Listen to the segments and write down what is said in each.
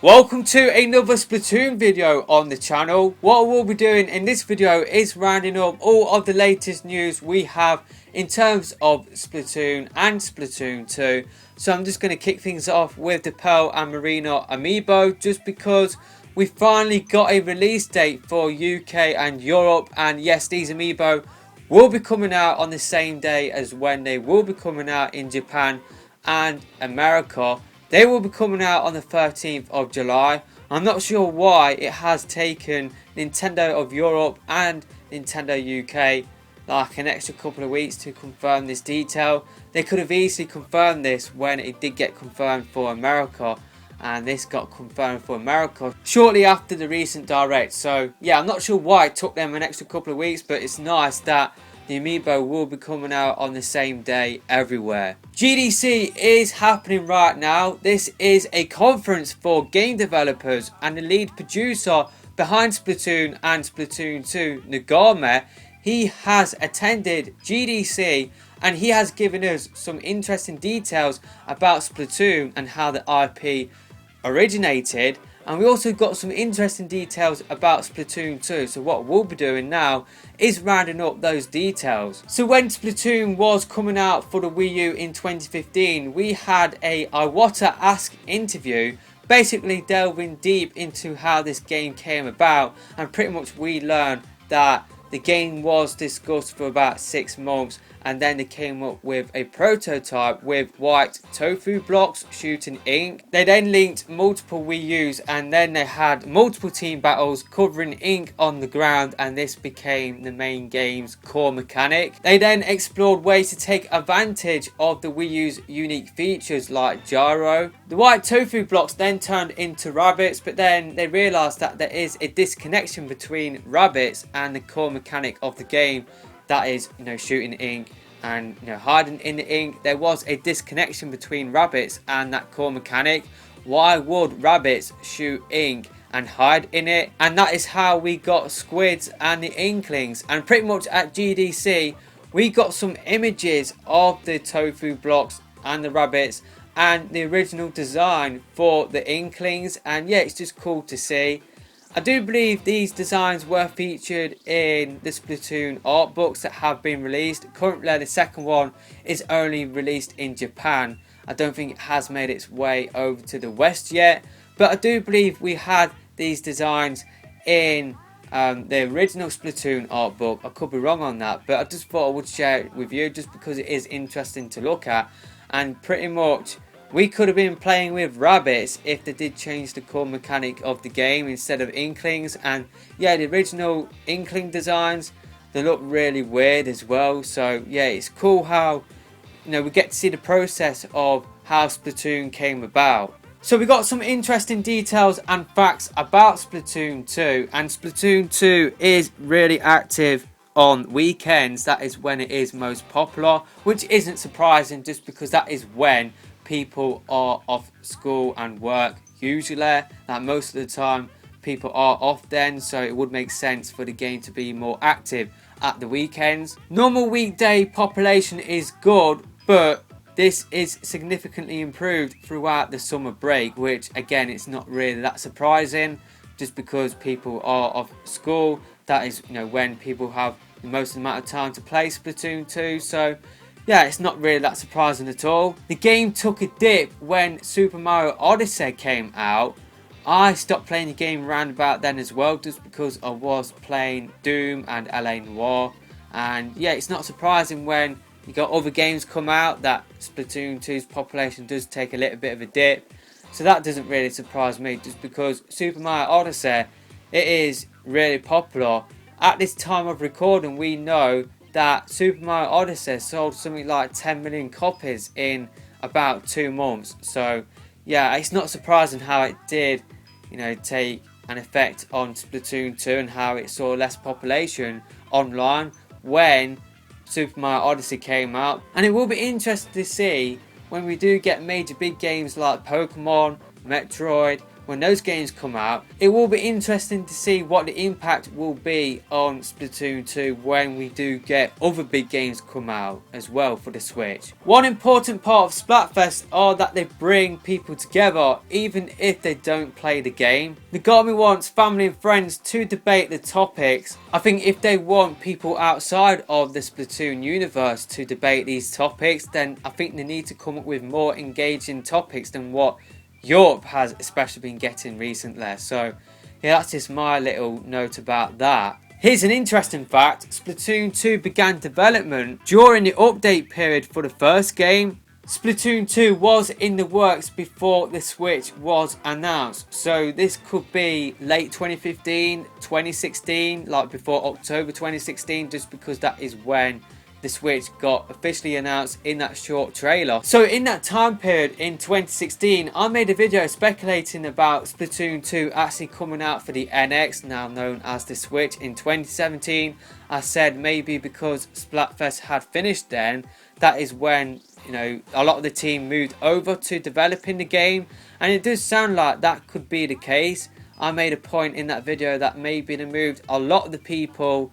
Welcome to another Splatoon video on the channel. What we'll be doing in this video is rounding up all of the latest news we have in terms of Splatoon and Splatoon 2. So I'm just going to kick things off with the Pearl and Marina Amiibo, just because we finally got a release date for UK and Europe, and yes, these Amiibo will be coming out on the same day as when they will be coming out in Japan and America. They will be coming out on the 13th of July. I'm not sure why it has taken Nintendo of Europe and Nintendo UK like an extra couple of weeks to confirm this detail. They could have easily confirmed this when it did get confirmed for America, and this got confirmed for America shortly after the recent direct. So yeah, I'm not sure why it took them an extra couple of weeks, but it's nice that the Amiibo will be coming out on the same day everywhere. GDC is happening right now. This is a conference for game developers, and the lead producer behind Splatoon and Splatoon 2, Nagame, he has attended GDC and he has given us some interesting details about Splatoon and how the IP originated. And we also got some interesting details about Splatoon 2. So what we'll be doing now is rounding up those details. So when Splatoon was coming out for the Wii U in 2015, we had a Iwata Ask interview, basically delving deep into how this game came about, and pretty much we learned that the game was discussed for about 6 months, and then they came up with a prototype with white tofu blocks shooting ink. They then linked multiple Wii U's, and then they had multiple team battles covering ink on the ground, and this became the main game's core mechanic. They then explored ways to take advantage of the Wii U's unique features like gyro. The white tofu blocks then turned into rabbits, but then they realised that there is a disconnection between rabbits and the core mechanic of the game, that is, shooting ink and hiding in the ink. There was a disconnection between rabbits and that core mechanic. Why would rabbits shoot ink and hide in it? And that is how we got squids and the inklings. And pretty much at GDC we got some images of the tofu blocks and the rabbits and the original design for the inklings, and yeah, it's just cool to see. I do believe these designs were featured in the Splatoon art books that have been released. Currently the second one is only released in Japan. I don't think it has made its way over to the West yet, but I do believe we had these designs in the original Splatoon art book. I could be wrong on that, but I just thought I would share it with you just because it is interesting to look at. And pretty much we could have been playing with rabbits if they did change the core mechanic of the game instead of inklings. And yeah, the original inkling designs, they look really weird as well. So yeah, it's cool how we get to see the process of how Splatoon came about. So we got some interesting details and facts about Splatoon 2, and Splatoon 2 is really active on weekends. That is when it is most popular, which isn't surprising just because that is when people are off school and work usually. Like most of the time people are off then, so it would make sense for the game to be more active at the weekends. Normal weekday population is good, but this is significantly improved throughout the summer break, which again, it's not really that surprising just because people are off school. That is when people have the most amount of time to play Splatoon 2, so yeah, it's not really that surprising at all. The game took a dip when Super Mario Odyssey came out. I stopped playing the game around about then as well, just because I was playing Doom and LA Noire. And yeah, it's not surprising when you got other games come out that Splatoon 2's population does take a little bit of a dip. So that doesn't really surprise me, just because Super Mario Odyssey, it is really popular. At this time of recording, we know that Super Mario Odyssey sold something like 10 million copies in about 2 months. So yeah, it's not surprising how it did take an effect on Splatoon 2 and how it saw less population online when Super Mario Odyssey came out. And it will be interesting to see when we do get major big games like Pokemon, Metroid, when those games come out. It will be interesting to see what the impact will be on Splatoon 2 when we do get other big games come out as well for the Switch. One important part of Splatfest are that they bring people together even if they don't play the game. The Nagami wants family and friends to debate the topics. I think if they want people outside of the Splatoon universe to debate these topics, then I think they need to come up with more engaging topics than what Europe has especially been getting recently. So yeah, that's just my little note about that. Here's an interesting fact: Splatoon 2 began development during the update period for the first game. Splatoon 2 was in the works before the Switch was announced, so this could be late 2015, 2016, like before October 2016, just because that is when the Switch got officially announced in that short trailer. So in that time period in 2016, I made a video speculating about Splatoon 2 actually coming out for the NX, now known as the Switch, in 2017. I said maybe because Splatfest had finished then, that is when, you know, a lot of the team moved over to developing the game, and it does sound like that could be the case. I made a point in that video that maybe they moved a lot of the people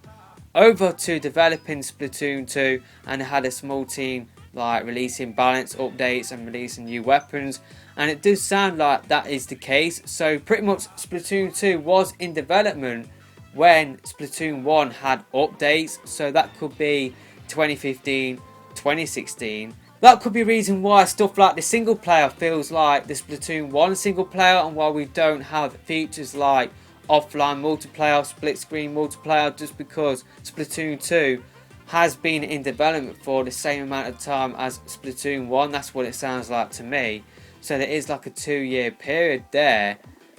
over to developing Splatoon 2 and had a small team like releasing balance updates and releasing new weapons, and it does sound like that is the case. So pretty much Splatoon 2 was in development when Splatoon 1 had updates, so that could be 2015, 2016. That could be a reason why stuff like the single player feels like the Splatoon 1 single player, and why we don't have features like offline multiplayer, split screen multiplayer, just because Splatoon 2 has been in development for the same amount of time as Splatoon 1. That's what it sounds like to me. So there is like a 2-year period there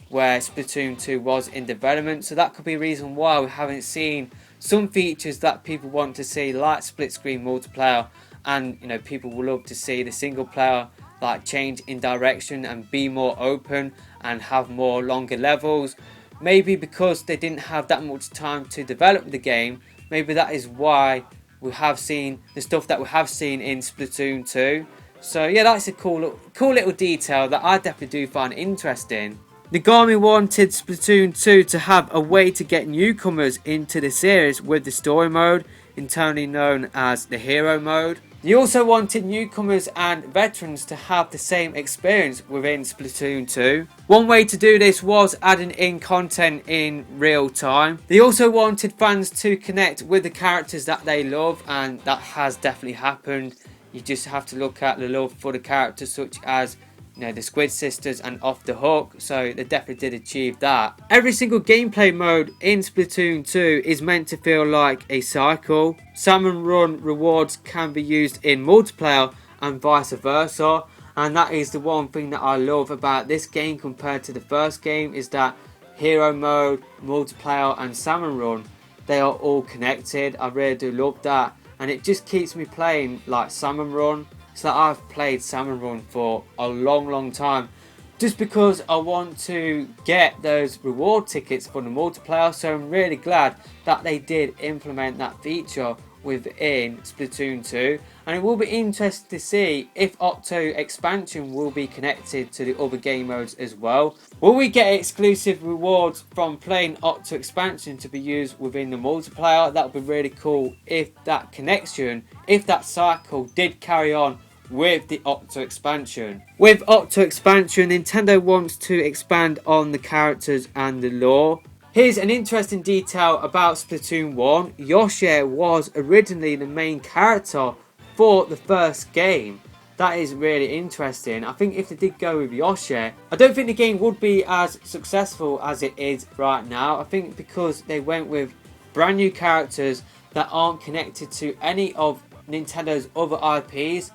where Splatoon 2 was in development, so that could be a reason why we haven't seen some features that people want to see, like split screen multiplayer, and you know, people will love to see the single player like change in direction and be more open and have more longer levels. Maybe because they didn't have that much time to develop the game, maybe that is why we have seen the stuff that we have seen in Splatoon 2. So yeah, that's a cool little detail that I definitely do find interesting. Nagami wanted Splatoon 2 to have a way to get newcomers into the series with the story mode, internally known as the hero mode. He also wanted newcomers and veterans to have the same experience within Splatoon 2. One way to do this was adding in content in real time. They also wanted fans to connect with the characters that they love, and that has definitely happened. You just have to look at the love for the characters such as, you know, the Squid Sisters and Off the Hook, so they definitely did achieve that. Every single gameplay mode in Splatoon 2 is meant to feel like a cycle. Salmon Run rewards can be used in multiplayer and vice versa, and that is the one thing that I love about this game compared to the first game, is that hero mode, multiplayer and Salmon Run, they are all connected. I really do love that, and it just keeps me playing like Salmon Run. So I've played Salmon Run for a long time, just because I want to get those reward tickets for the multiplayer. So I'm really glad that they did implement that feature within Splatoon 2, and it will be interesting to see if Octo expansion will be connected to the other game modes as well. Will we get exclusive rewards from playing Octo expansion to be used within the multiplayer? That would be really cool if that connection, if that cycle did carry on with the Octo expansion. With Octo expansion, Nintendo wants to expand on the characters and the lore. Here's an interesting detail about Splatoon 1. Yoshi was originally the main character for the first game. That is really interesting. I think if they did go with Yoshi, I don't think the game would be as successful as it is right now. I think because they went with brand new characters that aren't connected to any of Nintendo's other IPs,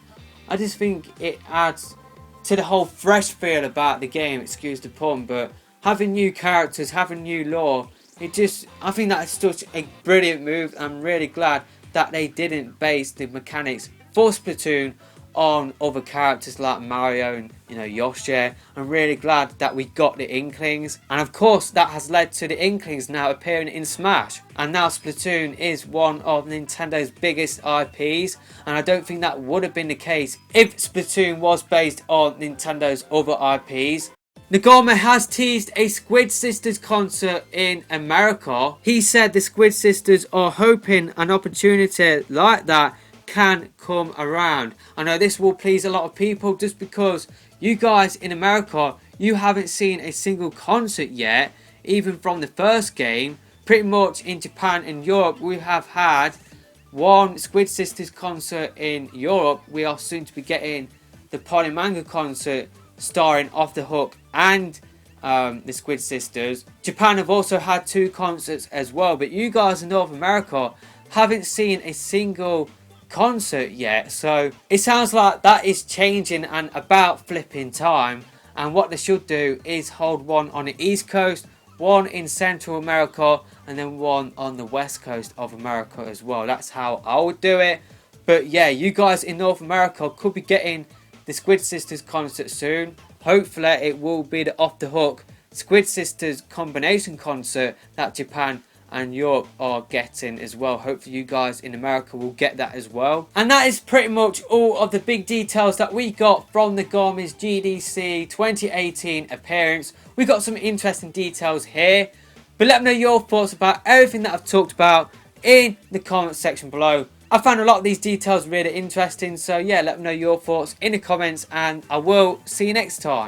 I just think it adds to the whole fresh feel about the game, excuse the pun, but having new characters, having new lore, I think that is such a brilliant move. I'm really glad that they didn't base the mechanics for Splatoon on other characters like Mario and, you know, Yoshi. I'm really glad that we got the Inklings, and of course that has led to the Inklings now appearing in Smash, and now Splatoon is one of Nintendo's biggest IPs, and I don't think that would have been the case if Splatoon was based on Nintendo's other IPs. Nagama has teased a Squid Sisters concert in America. He said the Squid Sisters are hoping an opportunity like that can come around. I know this will please a lot of people just because you guys in America, you haven't seen a single concert yet, even from the first game. Pretty much in Japan and Europe, we have had one Squid Sisters concert in Europe. We are soon to be getting the Polymanga concert starring Off the Hook and the Squid Sisters. Japan have also had 2 concerts as well, but you guys in North America haven't seen a single concert yet, so it sounds like that is changing and about flipping time. And what they should do is hold one on the East Coast, one in Central America, and then one on the West Coast of America as well. That's how I would do it. But yeah, you guys in North America could be getting the Squid Sisters concert soon. Hopefully it will be the Off the Hook Squid Sisters combination concert that Japan and Europe are getting as well. Hopefully you guys in America will get that as well. And that is pretty much all of the big details that we got from Nagami's GDC 2018 appearance. We got some interesting details here, but let me know your thoughts about everything that I've talked about in the comment section below. I found a lot of these details really interesting, so yeah, let me know your thoughts in the comments, and I will see you next time.